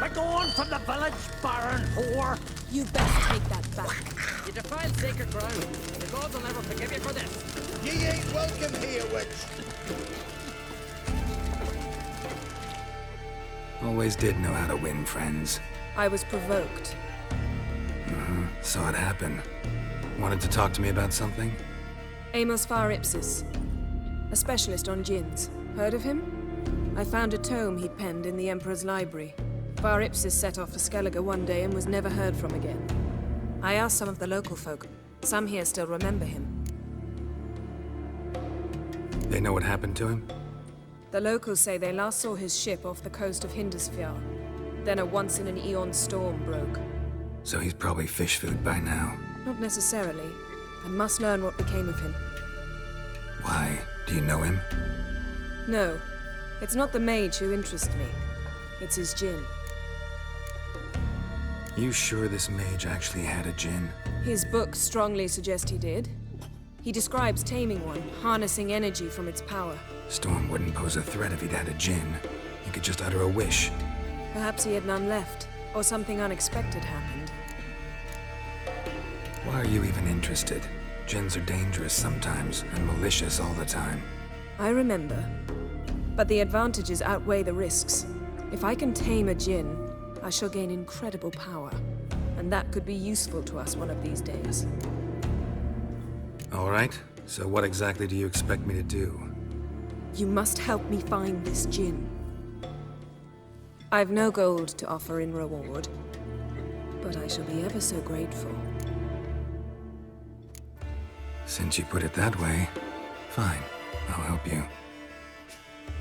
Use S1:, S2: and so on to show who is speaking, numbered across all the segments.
S1: We're going from the village, Baron whore.
S2: You best take that back.
S1: You defiled sacred ground. The gods will never forgive you for this.
S3: Ye ain't welcome here, witch.
S4: Always did know how to win friends.
S2: I was provoked.
S4: Saw it happen. Wanted to talk to me about something?
S2: Amos Far Ipsis, a specialist on djinns. Heard of him? I found a tome he'd penned in the Emperor's library. Far Ipsis set off for Skellige one day and was never heard from again. I asked some of the local folk. Some here still remember him.
S4: They know what happened to him?
S2: The locals say they last saw his ship off the coast of Hindisfjall. Then a once-in-an-eon storm broke.
S4: So he's probably fish food by now.
S2: Not necessarily. I must learn what became of him.
S4: Why? Do you know him?
S2: No. It's not the mage who interests me. It's his djinn.
S4: You sure this mage actually had a djinn?
S2: His books strongly suggest he did. He describes taming one, harnessing energy from its power.
S4: Storm wouldn't pose a threat if he'd had a djinn. He could just utter a wish.
S2: Perhaps he had none left, or something unexpected happened.
S4: Why are you even interested? Djinns are dangerous sometimes, and malicious all the time.
S2: I remember. But the advantages outweigh the risks. If I can tame a djinn, I shall gain incredible power. And that could be useful to us one of these days.
S4: All right. So what exactly do you expect me to do?
S2: You must help me find this djinn. I've no gold to offer in reward, but I shall be ever so grateful.
S4: Since you put it that way, fine. I'll help you.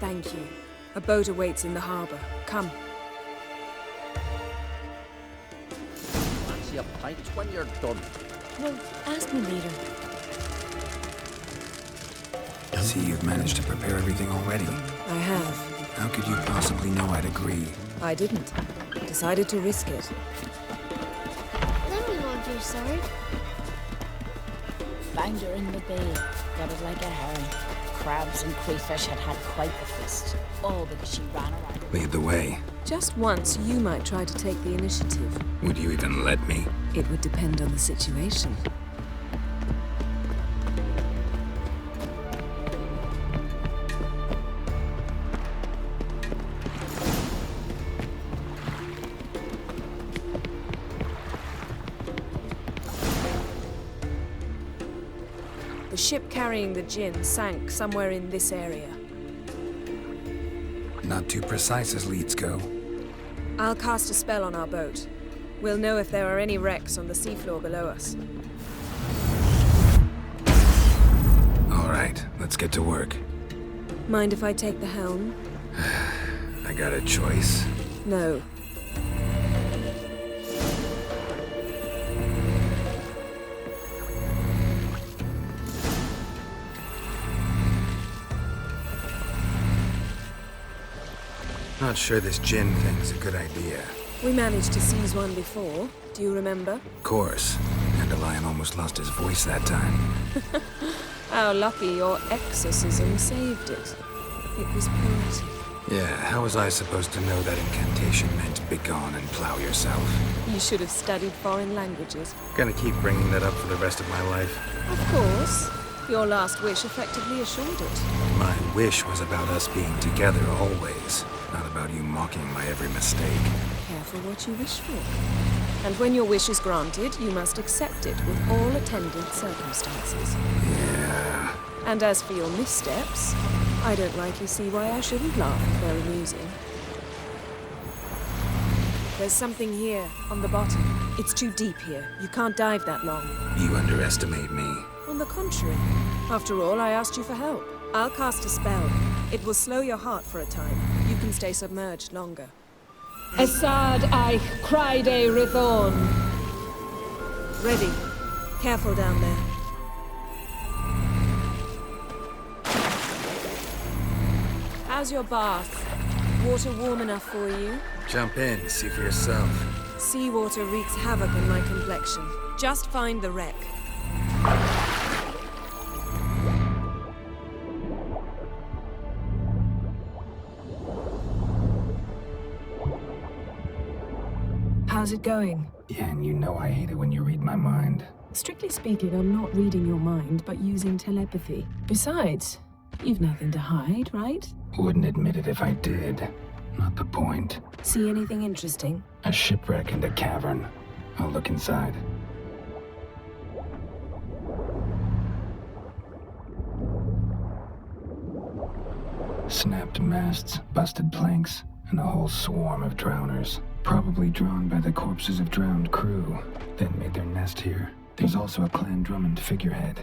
S2: Thank you. A boat awaits in the harbor. Come.
S1: Fancy a pint when you're done.
S5: Well, ask me later.
S4: See, you've managed to prepare everything already.
S2: I have.
S4: How could you possibly know I'd agree?
S2: I didn't. I decided to risk it.
S5: Let me hold your sword. Found her in the bay. Got it like a herring. Crabs and crayfish had had quite the feast. All because she ran around.
S4: Lead the way.
S2: Just once, you might try to take the initiative.
S4: Would you even let me?
S2: It would depend on the situation. The ship carrying the djinn sank somewhere in this area.
S4: Not too precise as leads go.
S2: I'll cast a spell on our boat. We'll know if there are any wrecks on the seafloor below us.
S4: All right, let's get to work.
S2: Mind if I take the helm?
S4: I got a choice.
S2: No.
S4: Not sure this djinn thing's a good idea.
S2: We managed to seize one before. Do you remember?
S4: Of course. Dandelion almost lost his voice that time.
S2: How lucky your exorcism saved it. It was poetic.
S4: Yeah, how was I supposed to know that incantation meant begone and plow yourself?
S2: You should have studied foreign languages.
S4: Gonna keep bringing that up for the rest of my life.
S2: Of course. Your last wish effectively assured it.
S4: My wish was about us being together always, not about you mocking my every mistake.
S2: Careful what you wish for. And when your wish is granted, you must accept it with all attendant circumstances.
S4: Yeah.
S2: And as for your missteps, I don't rightly see why I shouldn't laugh if they're amusing. There's something here, on the bottom. It's too deep here. You can't dive that long.
S4: You underestimate me.
S2: On the contrary. After all, I asked you for help. I'll cast a spell. It will slow your heart for a time. You can stay submerged longer. Esad Eich Cryde Rithorn. Ready. Careful down there. How's your bath? Water warm enough for you?
S4: Jump in, see for yourself.
S2: Seawater wreaks havoc on my complexion. Just find the wreck. How's it going?
S4: Yeah, and you know I hate it when you read my mind.
S2: Strictly speaking, I'm not reading your mind, but using telepathy. Besides, you've nothing to hide, right?
S4: Wouldn't admit it if I did. Not the point.
S2: See anything interesting?
S4: A shipwreck and a cavern. I'll look inside. Snapped masts, busted planks, and a whole swarm of drowners. Probably drawn by the corpses of drowned crew, then made their nest here. There's also a Clan Drummond figurehead.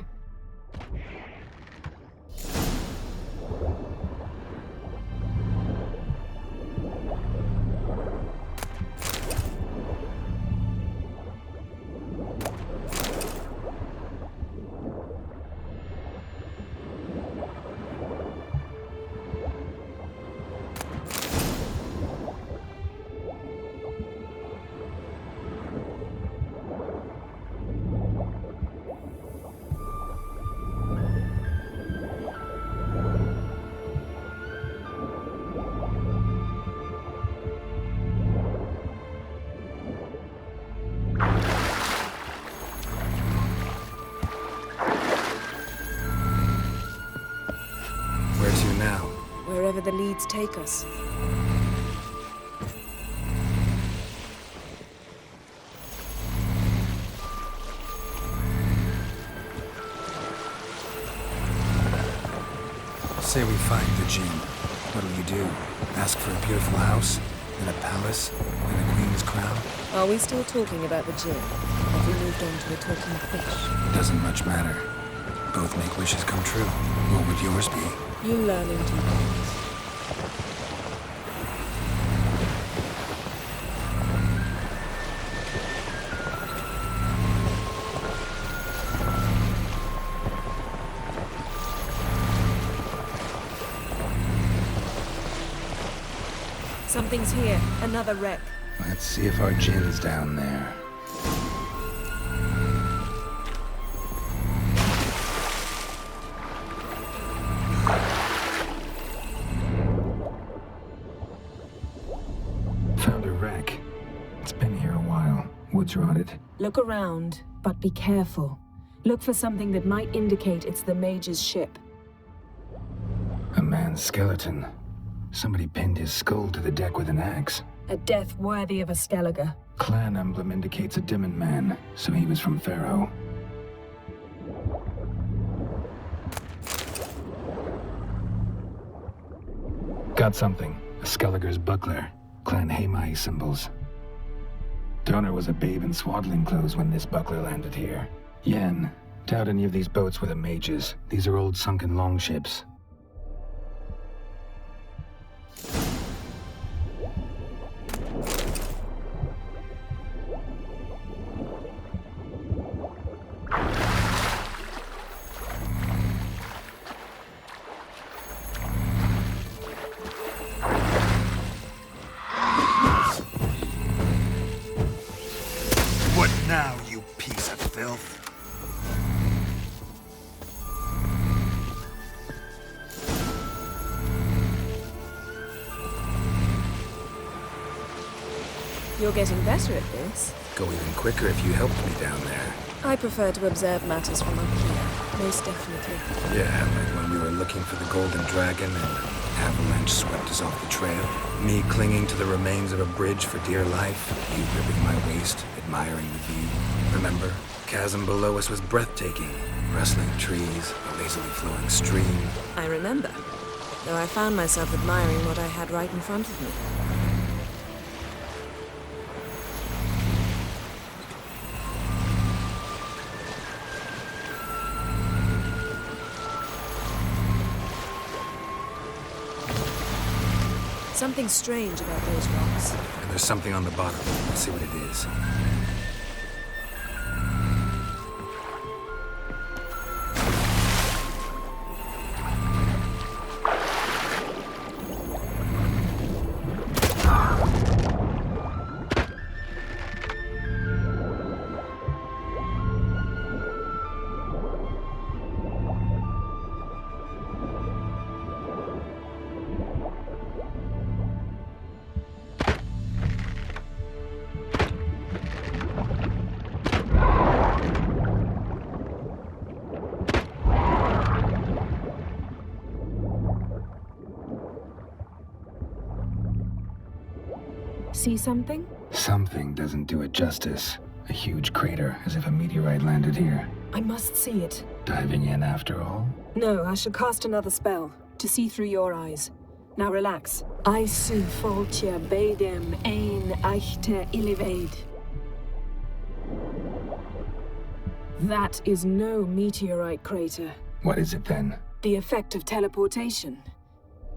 S4: Where to now?
S2: Wherever the leads take us.
S4: Say we find the Jinn. What'll you do? Ask for a beautiful house? And a palace? And a queen's crown?
S2: Are we still talking about the Jinn? Have we moved on to a talking fish?
S4: Doesn't much matter. Both make wishes come true. What would yours be?
S2: You learn in due course. Something's here. Another wreck.
S4: Let's see if our Jinn's down there. Found a wreck. It's been here a while. Wood's rotted.
S2: Look around, but be careful. Look for something that might indicate it's the Mage's ship.
S4: A man's skeleton. Somebody pinned his skull to the deck with an axe.
S2: A death worthy of a Skellige.
S4: Clan emblem indicates a Dimmen man, so he was from Pharaoh. Got something. A Skellige's buckler. Clan Hamai symbols. Donor was a babe in swaddling clothes when this buckler landed here. Yen, doubt any of these boats were the mages. These are old sunken longships.
S3: What now, you piece of filth?
S2: You're getting better at this.
S4: Go even quicker if you helped me down there.
S2: I prefer to observe matters from up here, most definitely.
S4: Yeah, like when we were looking for the Golden Dragon and an avalanche swept us off the trail. Me clinging to the remains of a bridge for dear life. You gripping my waist, admiring the view. Remember? Chasm below us was breathtaking. Rustling trees, a lazily flowing stream.
S2: I remember, though I found myself admiring what I had right in front of me. Something strange about those rocks.
S4: And there's something on the bottom. Let's see what it is.
S2: See something?
S4: Something doesn't do it justice. A huge crater, as if a meteorite landed here.
S2: I must see it.
S4: Diving in after all?
S2: No, I shall cast another spell, to see through your eyes. Now relax. I su foltia bedem ein eichte illivaid. That is no meteorite crater.
S4: What is it then?
S2: The effect of teleportation.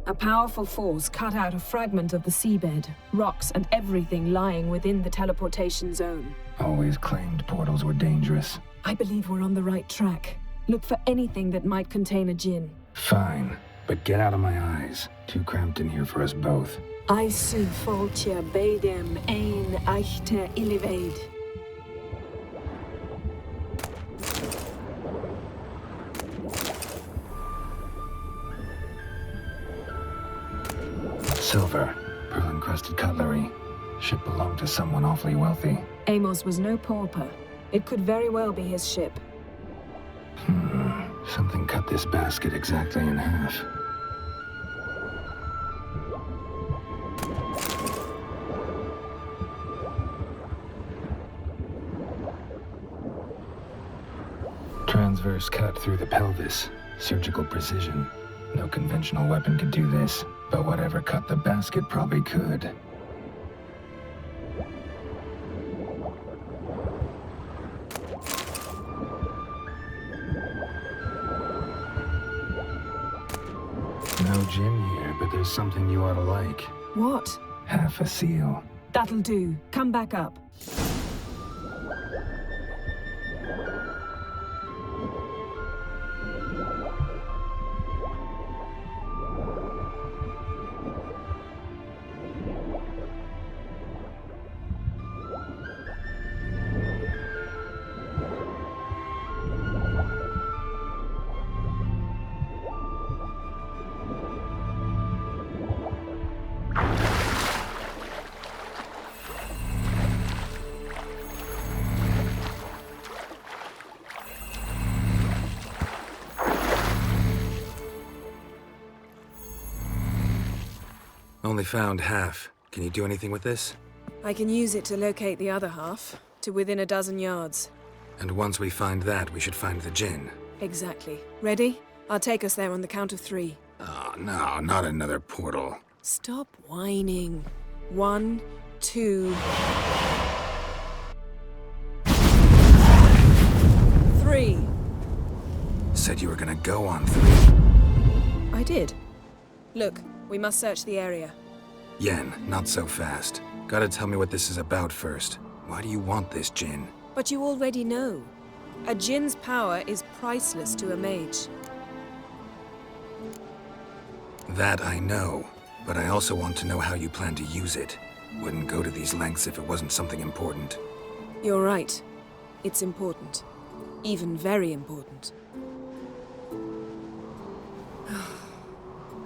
S2: A powerful force cut out a fragment of the seabed, rocks and everything lying within the teleportation zone.
S4: Always claimed portals were dangerous.
S2: I believe we're on the right track. Look for anything that might contain a djinn.
S4: Fine, but get out of my eyes. Too cramped in here for us both.
S2: I su foltia bedem ein eichte illivaid.
S4: Silver, pearl-encrusted cutlery. Ship belonged to someone awfully wealthy.
S2: Amos was no pauper. It could very well be his ship.
S4: Something cut this basket exactly in half. Transverse cut through the pelvis. Surgical precision. No conventional weapon could do this, but whatever cut the basket probably could. No gym here, but there's something you ought to like.
S2: What?
S4: Half a seal.
S2: That'll do. Come back up.
S4: Only found half. Can you do anything with this?
S2: I can use it to locate the other half, to within a dozen yards.
S4: And once we find that, we should find the djinn.
S2: Exactly. Ready? I'll take us there on the count of 3.
S4: Oh, no, not another portal.
S2: Stop whining. 1, 2... 3.
S4: Said you were gonna go on 3.
S2: I did. Look, we must search the area.
S4: Yen, not so fast. Gotta tell me what this is about first. Why do you want this djinn?
S2: But you already know. A djinn's power is priceless to a mage.
S4: That I know, but I also want to know how you plan to use it. Wouldn't go to these lengths if it wasn't something important.
S2: You're right. It's important. Even very important.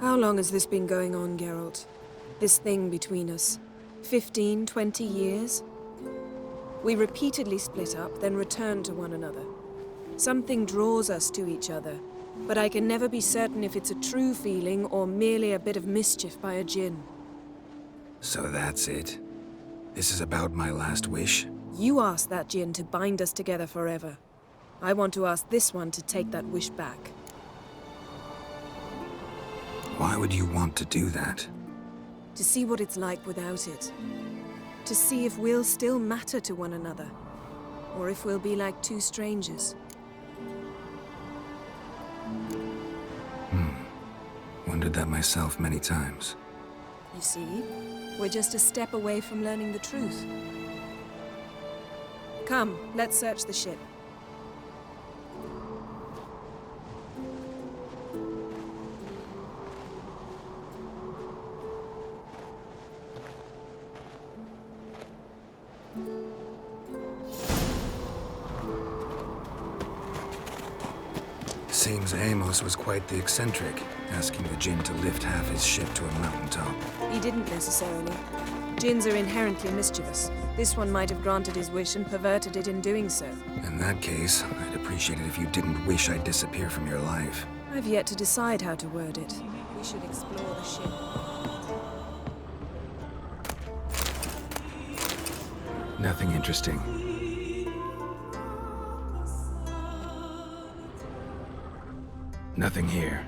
S2: How long has this been going on, Geralt? This thing between us? 15, 20 years? We repeatedly split up, then returned to one another. Something draws us to each other, but I can never be certain if it's a true feeling or merely a bit of mischief by a djinn.
S4: So that's it? This is about my last wish?
S2: You asked that djinn to bind us together forever. I want to ask this one to take that wish back.
S4: Why would you want to do that?
S2: To see what it's like without it. To see if we'll still matter to one another. Or if we'll be like two strangers.
S4: Wondered that myself many times.
S2: You see, we're just a step away from learning the truth. Come, let's search the ship.
S4: Seems Amos was quite the eccentric, asking the djinn to lift half his ship to a mountaintop.
S2: He didn't necessarily. Djinns are inherently mischievous. This one might have granted his wish and perverted it in doing so.
S4: In that case, I'd appreciate it if you didn't wish I'd disappear from your life.
S2: I've yet to decide how to word it. We should explore the ship.
S4: Nothing interesting. Nothing here.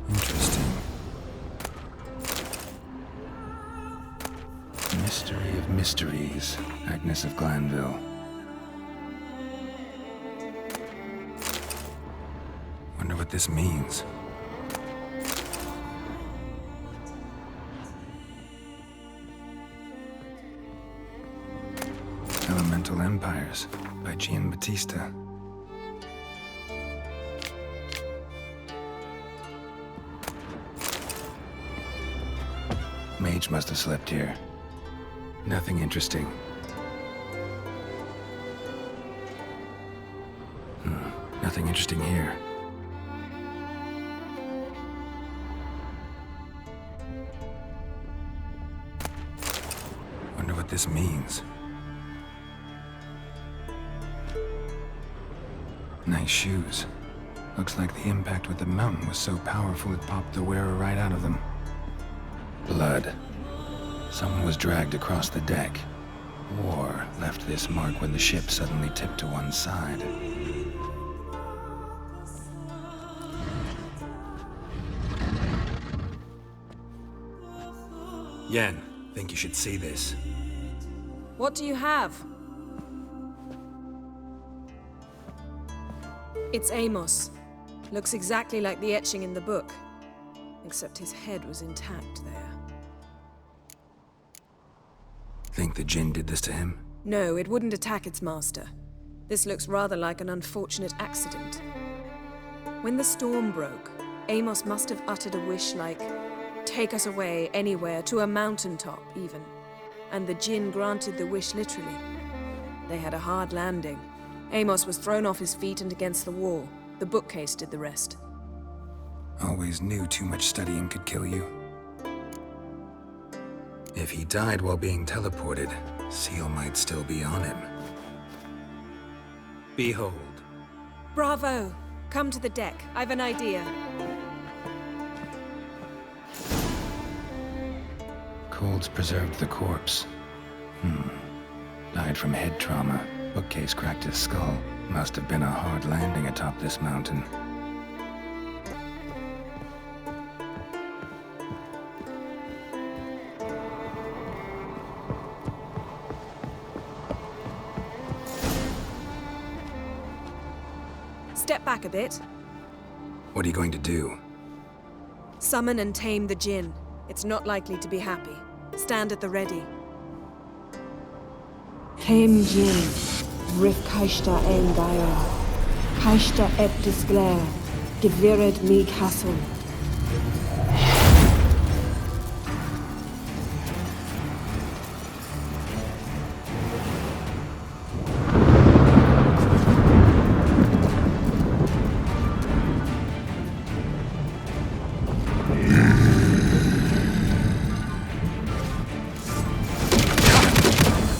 S4: Interesting. Mystery of mysteries, Agnes of Glanville. Wonder what this means. Elemental Empires by Giambattista. Mage must have slept here. Nothing interesting. Nothing interesting here. Wonder what this means. Nice shoes. Looks like the impact with the mountain was so powerful it popped the wearer right out of them. Blood. Someone was dragged across the deck. War left this mark when the ship suddenly tipped to one side. Yen, think you should see this.
S2: What do you have? It's Amos. Looks exactly like the etching in the book. Except his head was intact there.
S4: Think the Jinn did this to him?
S2: No, it wouldn't attack its master. This looks rather like an unfortunate accident. When the storm broke, Amos must have uttered a wish like, "Take us away, anywhere, to a mountaintop, even." And the Jinn granted the wish literally. They had a hard landing. Amos was thrown off his feet and against the wall. The bookcase did the rest.
S4: Always knew too much studying could kill you. If he died while being teleported, Seal might still be on him. Behold.
S2: Bravo! Come to the deck. I've an idea.
S4: Colds preserved the corpse. Died from head trauma. Bookcase cracked his skull. Must have been a hard landing atop this mountain.
S2: Step back a bit.
S4: What are you going to do?
S2: Summon and tame the Jinn. It's not likely to be happy. Stand at the ready.
S6: Came Jinn, Rif Kaishta ein Gaia, Kaishta et Disglair, Gevired mi Castle.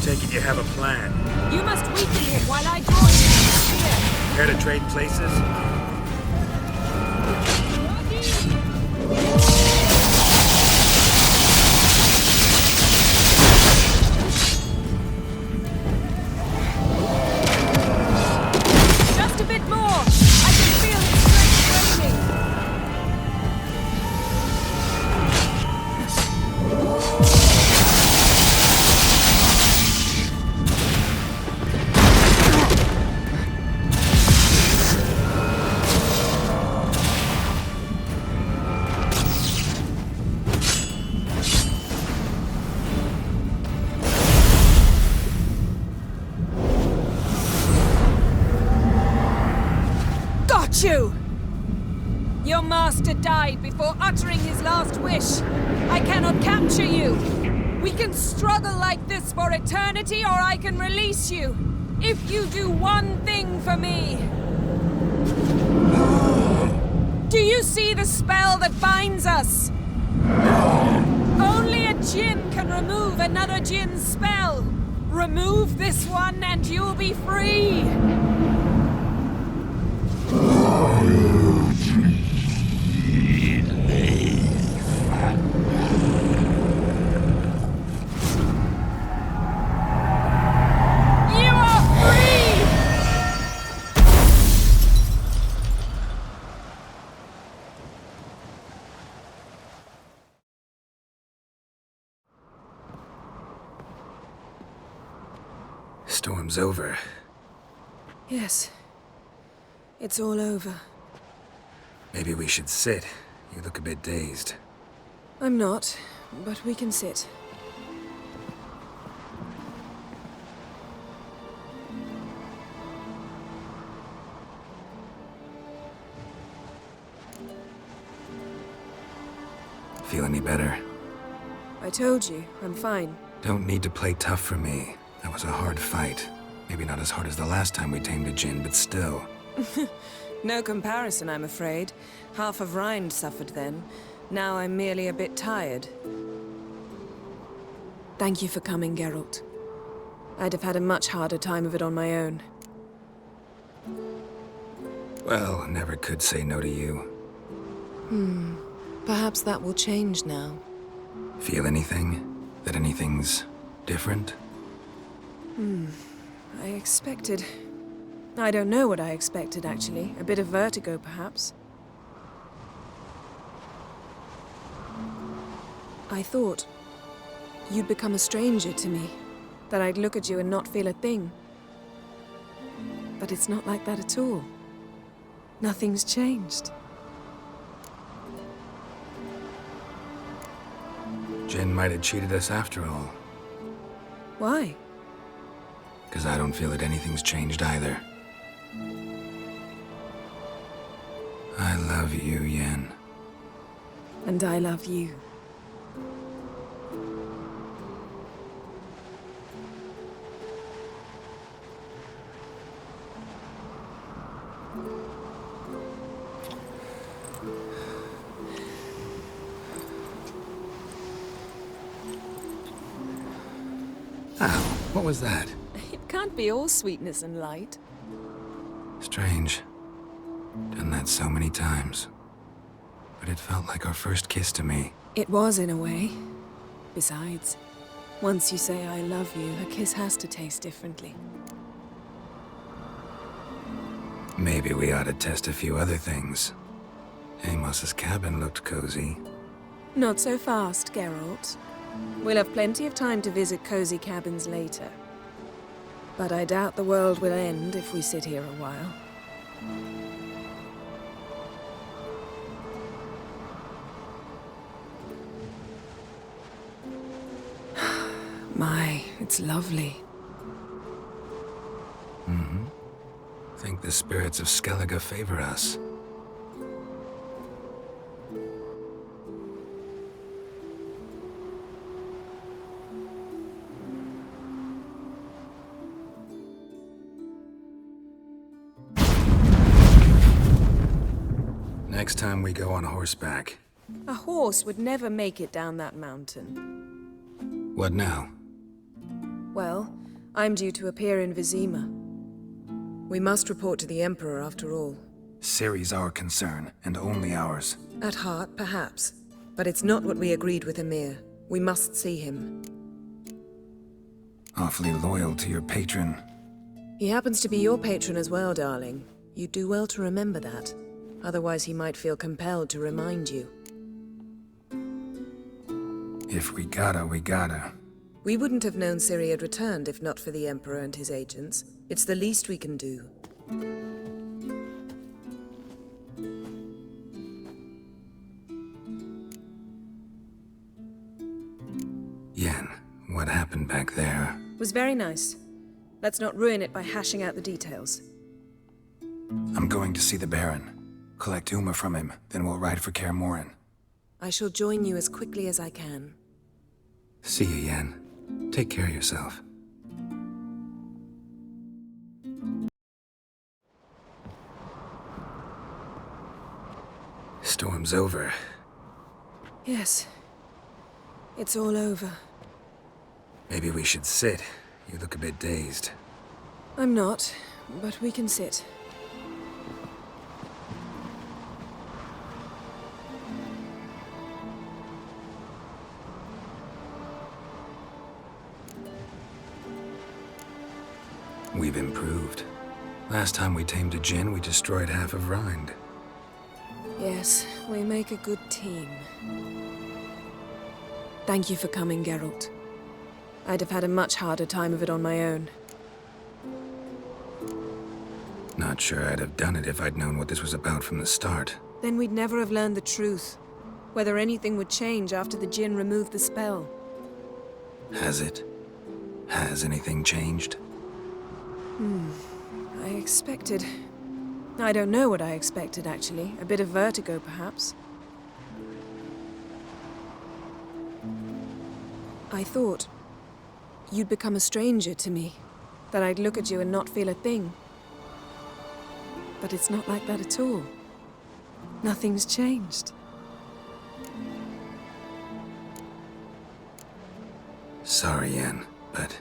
S3: Take it you have a plan.
S2: You must weaken him while I draw him.
S3: Care to trade places?
S2: Just a bit more. I can feel his strength waning. You! Your master died before uttering his last wish. I cannot capture you. We can struggle like this for eternity, or I can release you. If you do one thing for me. Do you see the spell that binds us? Only a Jinn can remove another Jinn's spell. Remove this one and you'll be free! You are free!
S4: Storm's over.
S2: Yes. It's all over.
S4: Maybe we should sit. You look a bit dazed.
S2: I'm not, but we can sit.
S4: Feel any better?
S2: I told you, I'm fine.
S4: Don't need to play tough for me. That was a hard fight. Maybe not as hard as the last time we tamed a djinn, but still.
S2: No comparison, I'm afraid. Half of Rind suffered then. Now I'm merely a bit tired. Thank you for coming, Geralt. I'd have had a much harder time of it on my own.
S4: Well, never could say no to you.
S2: Perhaps that will change now.
S4: Feel anything? That anything's different?
S2: I expected... I don't know what I expected, actually. A bit of vertigo, perhaps. I thought you'd become a stranger to me. That I'd look at you and not feel a thing. But it's not like that at all. Nothing's changed.
S4: Jinn might have cheated us after all.
S2: Why?
S4: Because I don't feel that anything's changed either. I love you, Yen.
S2: And I love you.
S4: Ow, what was that?
S2: It can't be all sweetness and light.
S4: Strange. Done that so many times. But it felt like our first kiss to me.
S2: It was, in a way. Besides, once you say I love you, a kiss has to taste differently.
S4: Maybe we ought to test a few other things. Amos's cabin looked cozy.
S2: Not so fast, Geralt. We'll have plenty of time to visit cozy cabins later. But I doubt the world will end if we sit here a while. My, it's lovely.
S4: Think the spirits of Skellige favor us. Next time we go on horseback.
S2: A horse would never make it down that mountain.
S4: What now?
S2: Well, I'm due to appear in Vizima. We must report to the Emperor after all.
S4: Ciri's our concern, and only ours.
S2: At heart, perhaps. But it's not what we agreed with Emir. We must see him.
S4: Awfully loyal to your patron.
S2: He happens to be your patron as well, darling. You'd do well to remember that. Otherwise he might feel compelled to remind you.
S4: If we gotta, we gotta.
S2: We wouldn't have known Ciri had returned if not for the Emperor and his agents. It's the least we can do.
S4: Yen, what happened back there?
S2: Was very nice. Let's not ruin it by hashing out the details.
S4: I'm going to see the Baron. Collect Uma from him, then we'll ride for Kaer Morhen.
S2: I shall join you as quickly as I can.
S4: See you, Yen. Take care of yourself. Storm's over.
S2: Yes. It's all over.
S4: Maybe we should sit. You look a bit dazed.
S2: I'm not, but we can sit.
S4: We've improved. Last time we tamed a Jinn, we destroyed half of Rind.
S2: Yes, we make a good team. Thank you for coming, Geralt. I'd have had a much harder time of it on my own.
S4: Not sure I'd have done it if I'd known what this was about from the start.
S2: Then we'd never have learned the truth. Whether anything would change after the Jinn removed the spell.
S4: Has it? Has anything changed?
S2: I expected... I don't know what I expected, actually. A bit of vertigo, perhaps. I thought you'd become a stranger to me. That I'd look at you and not feel a thing. But it's not like that at all. Nothing's changed.
S4: Sorry, Yen, but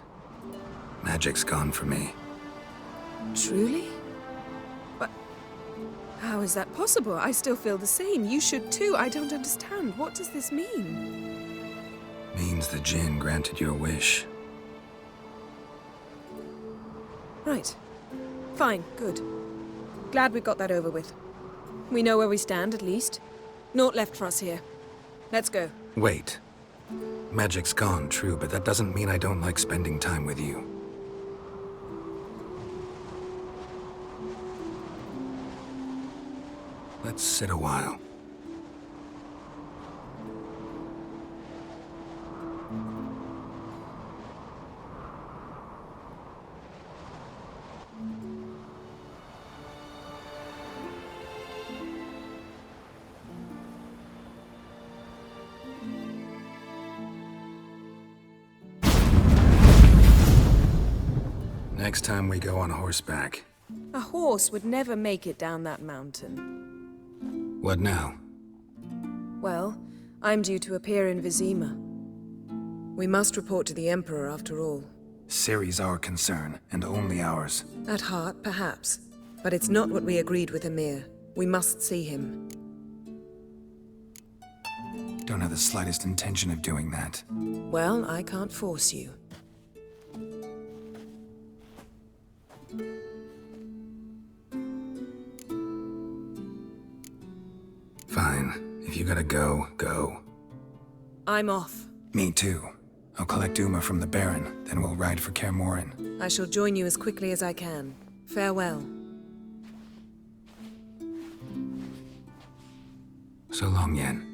S4: magic's gone for me.
S2: Truly? But how is that possible? I still feel the same. You should too. I don't understand. What does this mean?
S4: Means the Jinn granted your wish.
S2: Right. Fine. Good. Glad we got that over with. We know where we stand, at least. Naught left for us here. Let's go.
S4: Wait. Magic's gone, true, but that doesn't mean I don't like spending time with you. Let's sit a while. Next time we go on horseback.
S2: A horse would never make it down that mountain.
S4: What now?
S2: Well, I'm due to appear in Vizima. We must report to the Emperor, after all.
S4: Ciri's our concern, and only ours.
S2: At heart, perhaps. But it's not what we agreed with Emir. We must see him.
S4: Don't have the slightest intention of doing that.
S2: Well, I can't force you.
S4: Fine. If you gotta go, go.
S2: I'm off.
S4: Me too. I'll collect Uma from the Baron, then we'll ride for Kaer Morhen.
S2: I shall join you as quickly as I can. Farewell.
S4: So long, Yen.